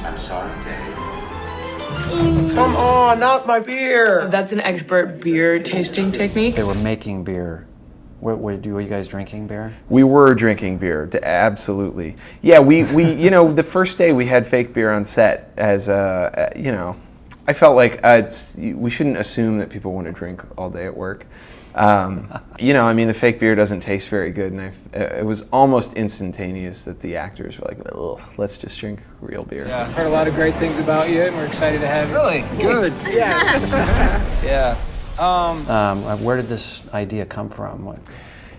I'm sorry, Dave. Come on, not my beer! That's an expert beer tasting technique. They were making beer. Were you guys drinking beer? We were drinking beer, absolutely. Yeah, we you know, the first day we had fake beer on set as, you know, I felt like we shouldn't assume that people want to drink all day at work. You know, I mean, the fake beer doesn't taste very good, and it was almost instantaneous that the actors were like, "Ugh, let's just drink real beer." Yeah, I've heard a lot of great things about you, and we're excited to have you. Really? Good. Yeah. Where did this idea come from?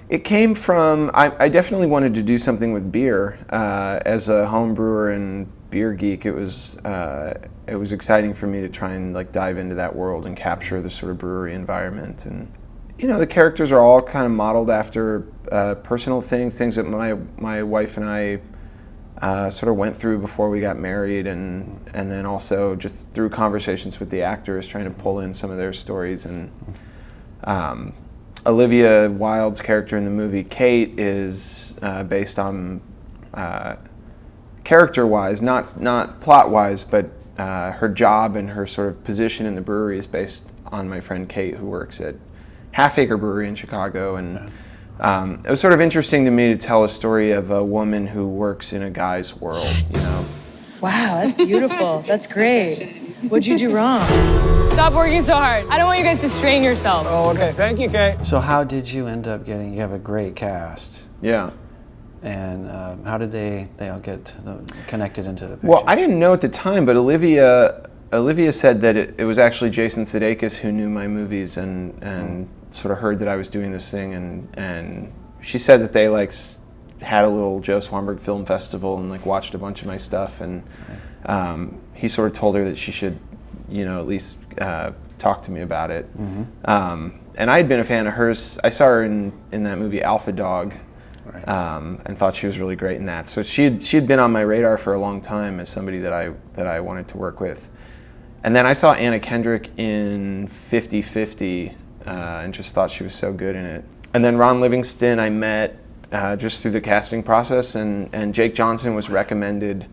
It came from, I definitely wanted to do something with beer. As a home brewer and beer geek, it was exciting for me to try and like dive into that world and capture the sort of brewery environment. And you know, the characters are all kind of modeled after personal things that my wife and I sort of went through before we got married, and then also just through conversations with the actors, trying to pull in some of their stories. And Olivia Wilde's character in the movie, Kate, is based on character-wise, not plot-wise, but her job and her sort of position in the brewery is based on my friend Kate, who works at Half Acre Brewery in Chicago. And it was sort of interesting to me to tell a story of a woman who works in a guy's world, you know. Wow, that's beautiful. That's great. What'd you do wrong? Stop working so hard. I don't want you guys to strain yourself. Oh, okay. Thank you, Kate. So how did you end up getting? You have a great cast. Yeah. And how did they all get connected into the picture? Well, I didn't know at the time, but Olivia said that it was actually Jason Sudeikis who knew my movies and sort of heard that I was doing this thing, and she said that they like had a little Joe Swanberg Film Festival and like watched a bunch of my stuff, and he sort of told her that she should, you know, at least talk to me about it. Mm-hmm. And I had been a fan of hers. I saw her in that movie Alpha Dog. Right. And thought she was really great in that. So she had been on my radar for a long time as somebody that I wanted to work with. And then I saw Anna Kendrick in 50/50 and just thought she was so good in it. And then Ron Livingston I met just through the casting process, and Jake Johnson was recommended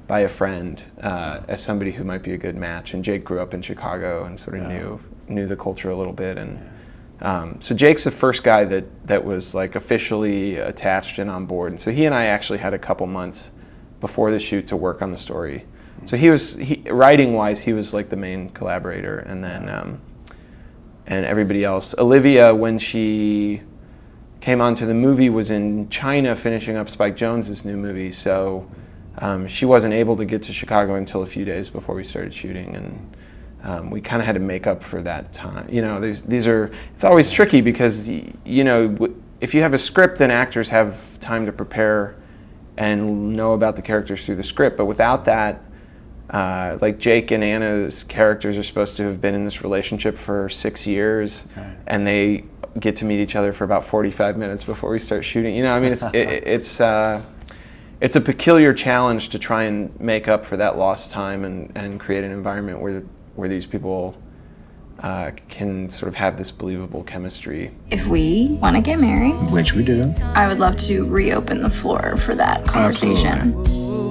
by a friend as somebody who might be a good match. And Jake grew up in Chicago and sort of knew the culture a little bit. And so Jake's the first guy that was like officially attached and on board. And so he and I actually had a couple months before the shoot to work on the story. So writing wise, he was like the main collaborator, and then and everybody else. Olivia, when she came onto the movie, was in China finishing up Spike Jonze's new movie. So she wasn't able to get to Chicago until a few days before we started shooting, and we kind of had to make up for that time. You know, it's always tricky because, you know, if you have a script, then actors have time to prepare and know about the characters through the script. But without that, like Jake and Anna's characters are supposed to have been in this relationship for 6 years, and they get to meet each other for about 45 minutes before we start shooting. You know, I mean, it's a peculiar challenge to try and make up for that lost time and create an environment where these people can sort of have this believable chemistry. If we want to get married, Which we do. I would love to reopen the floor for that conversation.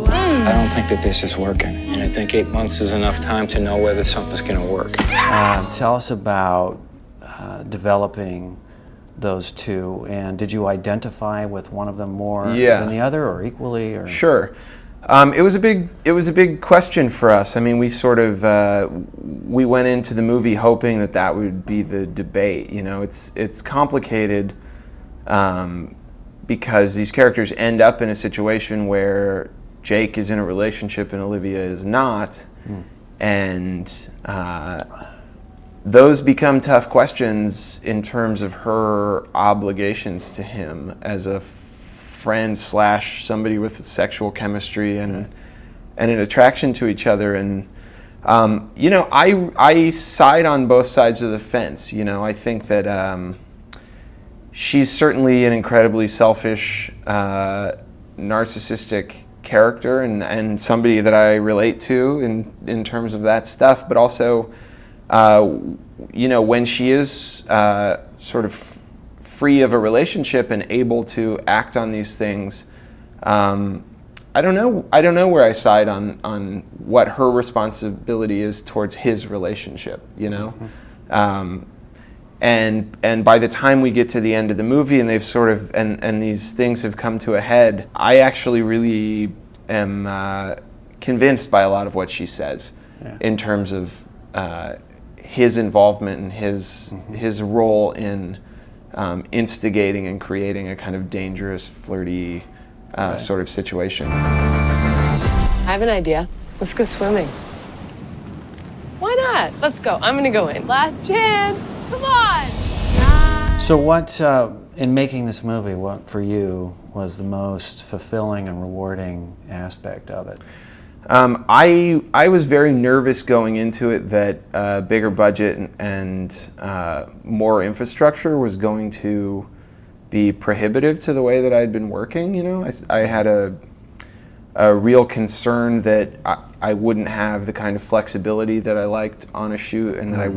I don't think that this is working, and I think 8 months is enough time to know whether something's going to work. Tell us about developing those two, and did you identify with one of them more than the other, or equally? Or? Sure. It was a big question for us. I mean, we sort of we went into the movie hoping that would be the debate. You know, it's complicated because these characters end up in a situation where Jake is in a relationship and Olivia is not, and those become tough questions in terms of her obligations to him as a friend / somebody with sexual chemistry and an attraction to each other. And you know, I side on both sides of the fence. You know, I think that she's certainly an incredibly selfish, narcissistic character and somebody that I relate to in terms of that stuff, but also you know, when she is sort of free of a relationship and able to act on these things, I don't know where I side on what her responsibility is towards his relationship, you know? And by the time we get to the end of the movie and they've sort of, and these things have come to a head, I actually really am convinced by a lot of what she says in terms of his involvement and his role in instigating and creating a kind of dangerous, flirty sort of situation. I have an idea. Let's go swimming. Why not? Let's go. I'm gonna go in. Last chance. Come on. So what, in making this movie, what for you was the most fulfilling and rewarding aspect of it? I was very nervous going into it that bigger budget and more infrastructure was going to be prohibitive to the way that I'd been working. You know, I had a real concern that I wouldn't have the kind of flexibility that I liked on a shoot, and that I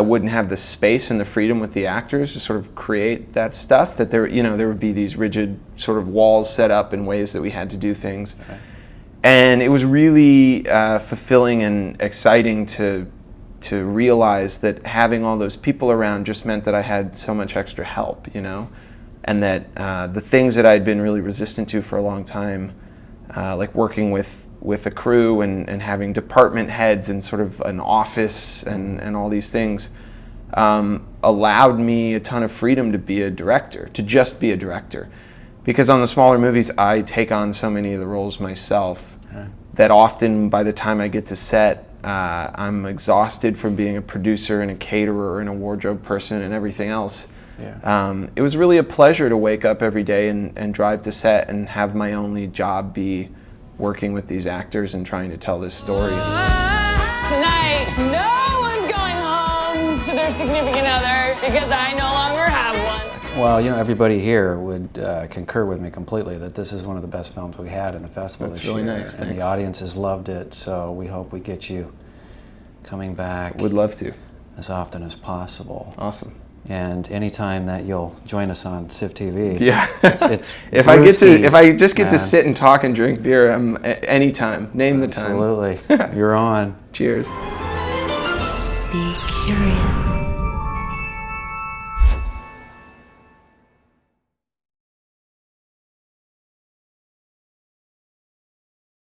wouldn't have the space and the freedom with the actors to sort of create that stuff, that there would be these rigid sort of walls set up in ways that we had to do things. Okay. And it was really fulfilling and exciting to realize that having all those people around just meant that I had so much extra help, you know, and that the things that I'd been really resistant to for a long time, like working with a crew and having department heads and sort of an office and all these things, allowed me a ton of freedom to be a director, to just be a director. Because on the smaller movies, I take on so many of the roles myself that often by the time I get to set, I'm exhausted from being a producer and a caterer and a wardrobe person and everything else. Yeah. It was really a pleasure to wake up every day and drive to set and have my only job be working with these actors and trying to tell this story. Tonight, no one's going home to their significant other because I no longer have one. Well, you know, everybody here would concur with me completely that this is one of the best films we had in the festival this year. That's really nice, and thanks. the audiences loved it, so we hope we get you coming back. Would love to. As often as possible. Awesome. And anytime that you'll join us on SIFF TV, yeah, it's if I just get to sit and talk and drink beer, anytime. Name the time. Absolutely, you're on. Cheers. Be curious.